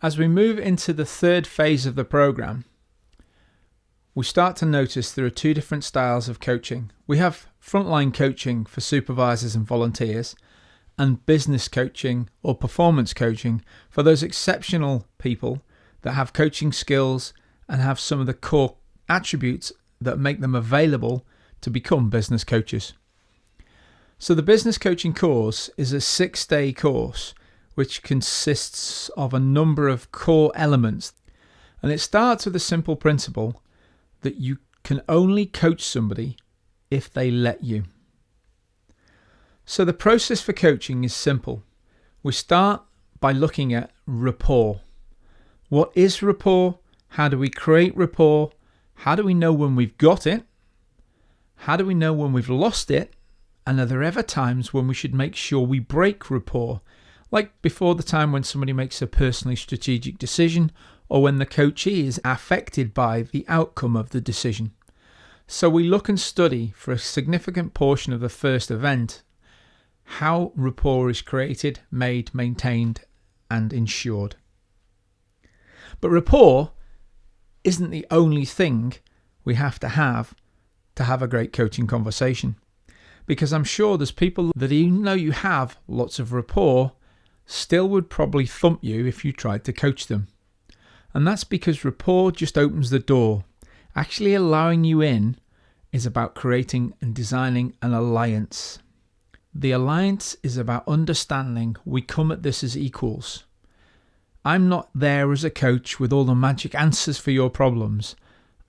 As we move into the third phase of the program, we start to notice there are two different styles of coaching. We have frontline coaching for supervisors and volunteers, and business coaching or performance coaching for those exceptional people that have coaching skills and have some of the core attributes that make them available to become business coaches. So the business coaching course is a 6-day course which consists of a number of core elements, and it starts with a simple principle that you can only coach somebody if they let you. So the process for coaching is simple. We start by looking at rapport. What is rapport? How do we create rapport? How do we know when we've got it? How do we know when we've lost it? And are there ever times when we should make sure we break rapport? Like before the time when somebody makes a personally strategic decision, or when the coachee is affected by the outcome of the decision. So we look and study for a significant portion of the first event how rapport is created, made, maintained, and ensured. But rapport isn't the only thing we have to have a great coaching conversation. Because I'm sure there's people that, even though you have lots of rapport, still would probably thump you if you tried to coach them. And that's because rapport just opens the door. Actually allowing you in is about creating and designing an alliance. The alliance is about understanding we come at this as equals. I'm not there as a coach with all the magic answers for your problems.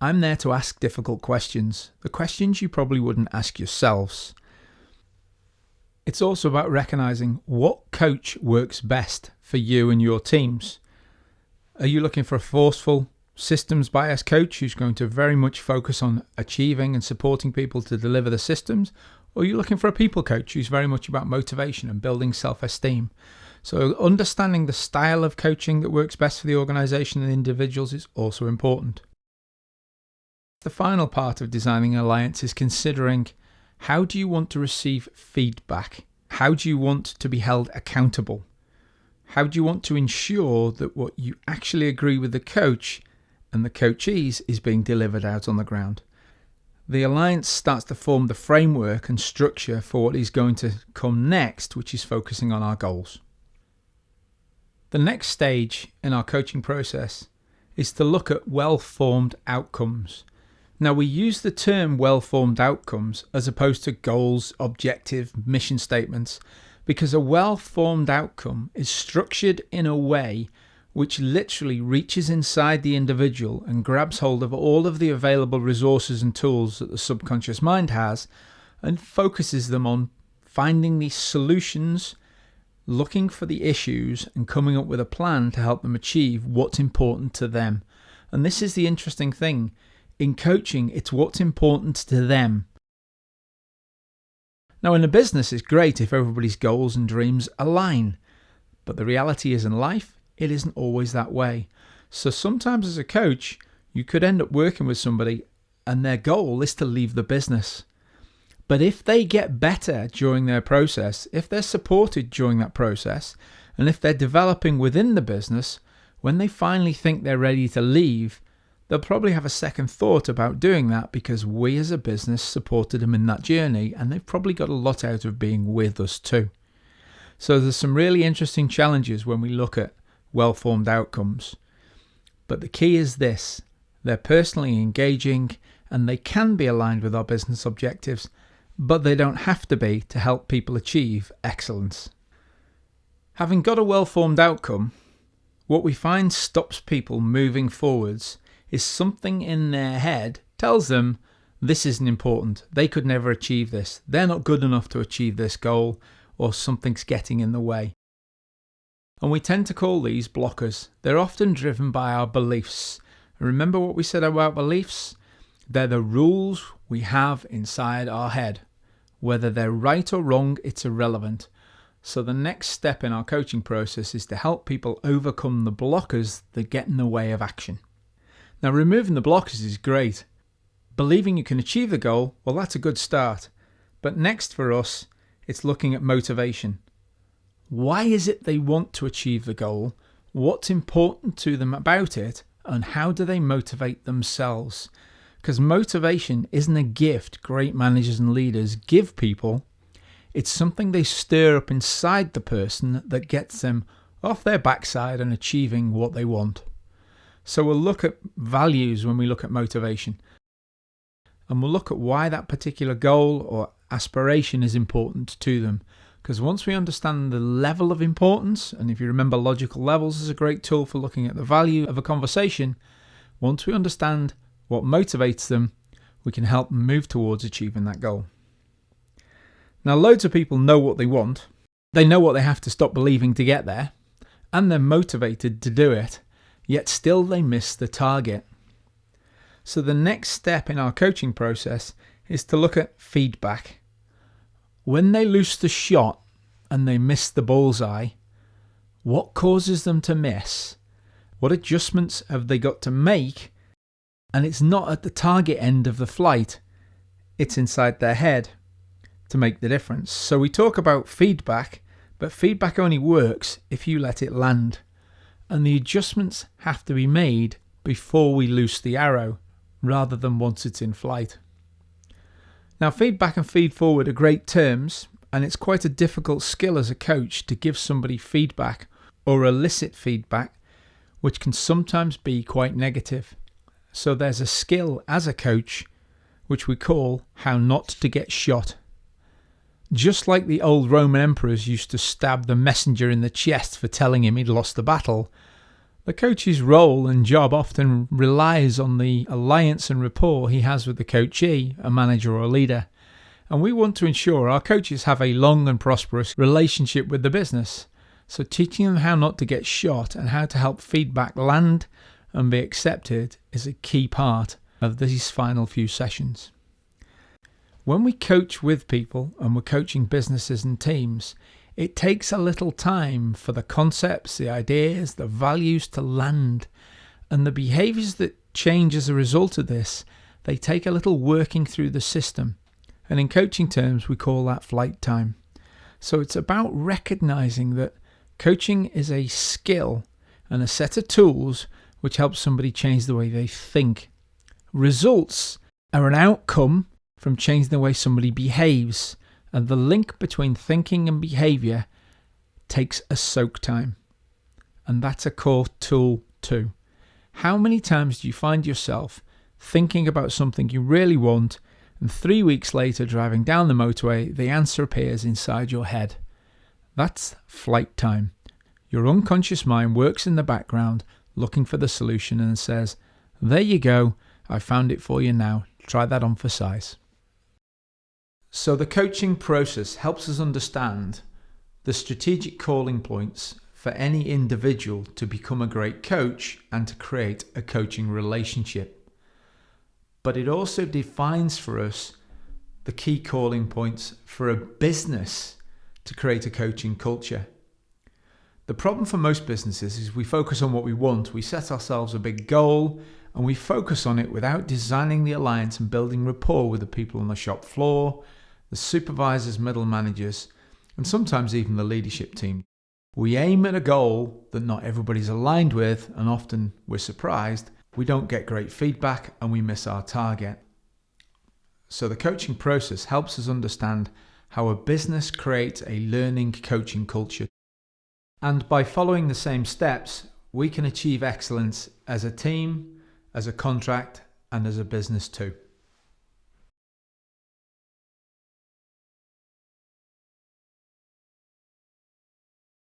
I'm there to ask difficult questions, the questions you probably wouldn't ask yourselves. It's also about recognizing what coach works best for you and your teams. Are you looking for a forceful, systems-biased coach who's going to very much focus on achieving and supporting people to deliver the systems? Or are you looking for a people coach who's very much about motivation and building self-esteem? So understanding the style of coaching that works best for the organization and individuals is also important. The final part of designing an alliance is considering, how do you want to receive feedback? How do you want to be held accountable? How do you want to ensure that what you actually agree with the coach and the coachees is being delivered out on the ground? The alliance starts to form the framework and structure for what is going to come next, which is focusing on our goals. The next stage in our coaching process is to look at well-formed outcomes. Now, we use the term well-formed outcomes as opposed to goals, objective, mission statements, because a well-formed outcome is structured in a way which literally reaches inside the individual and grabs hold of all of the available resources and tools that the subconscious mind has and focuses them on finding these solutions, looking for the issues and coming up with a plan to help them achieve what's important to them. And this is the interesting thing. In coaching, it's what's important to them. Now, in a business, it's great if everybody's goals and dreams align. But the reality is, in life, it isn't always that way. So sometimes as a coach, you could end up working with somebody and their goal is to leave the business. But if they get better during their process, if they're supported during that process, and if they're developing within the business, when they finally think they're ready to leave, they'll probably have a second thought about doing that because we as a business supported them in that journey and they've probably got a lot out of being with us too. So there's some really interesting challenges when we look at well-formed outcomes. But the key is this: they're personally engaging and they can be aligned with our business objectives, but they don't have to be to help people achieve excellence. Having got a well-formed outcome, what we find stops people moving forwards is something in their head tells them this isn't important, they could never achieve this, they're not good enough to achieve this goal, or something's getting in the way. And we tend to call these blockers. They're often driven by our beliefs. Remember what we said about beliefs? They're the rules we have inside our head. Whether they're right or wrong, it's irrelevant. So the next step in our coaching process is to help people overcome the blockers that get in the way of action. Now, removing the blockers is great. Believing you can achieve the goal, well, that's a good start. But next for us, it's looking at motivation. Why is it they want to achieve the goal? what's important to them about it, and how do they motivate themselves. Because motivation isn't a gift great managers and leaders give people. It's something they stir up inside the person that gets them off their backside and achieving what they want. So we'll look at values when we look at motivation. And we'll look at why that particular goal or aspiration is important to them. Because once we understand the level of importance, and if you remember, logical levels is a great tool for looking at the value of a conversation. Once we understand what motivates them, we can help them move towards achieving that goal. Now, loads of people know what they want. They know what they have to stop believing to get there, and they're motivated to do it, yet still they miss the target. So the next step in our coaching process is to look at feedback. When they lose the shot and they miss the bullseye, what causes them to miss? What adjustments have they got to make? And it's not at the target end of the flight, it's inside their head to make the difference. So we talk about feedback, but feedback only works if you let it land. And the adjustments have to be made before we loose the arrow, rather than once it's in flight. Now, feedback and feed forward are great terms, and it's quite a difficult skill as a coach to give somebody feedback or elicit feedback, which can sometimes be quite negative. So there's a skill as a coach which we call how not to get shot. Just like the old Roman emperors used to stab the messenger in the chest for telling him he'd lost the battle, the coach's role and job often relies on the alliance and rapport he has with the coachee, a manager or a leader. And we want to ensure our coaches have a long and prosperous relationship with the business. So teaching them how not to get shot and how to help feedback land and be accepted is a key part of these final few sessions. When we coach with people and we're coaching businesses and teams, it takes a little time for the concepts, the ideas, the values to land, and the behaviours that change as a result of this, they take a little working through the system. And in coaching terms, we call that flight time. So it's about recognising that coaching is a skill and a set of tools which helps somebody change the way they think. Results are an outcome from changing the way somebody behaves. And the link between thinking and behaviour takes a soak time. And that's a core tool too. How many times do you find yourself thinking about something you really want, and 3 weeks later driving down the motorway, the answer appears inside your head? That's flight time. Your unconscious mind works in the background looking for the solution and says, there you go, I found it for you now. Try that on for size. So the coaching process helps us understand the strategic calling points for any individual to become a great coach and to create a coaching relationship. But it also defines for us the key calling points for a business to create a coaching culture. The problem for most businesses is we focus on what we want. We set ourselves a big goal and we focus on it without designing the alliance and building rapport with the people on the shop floor, the supervisors, middle managers, and sometimes even the leadership team. We aim at a goal that not everybody's aligned with, and often we're surprised, we don't get great feedback and we miss our target. So the coaching process helps us understand how a business creates a learning coaching culture. And by following the same steps, we can achieve excellence as a team, as a contract, and as a business too.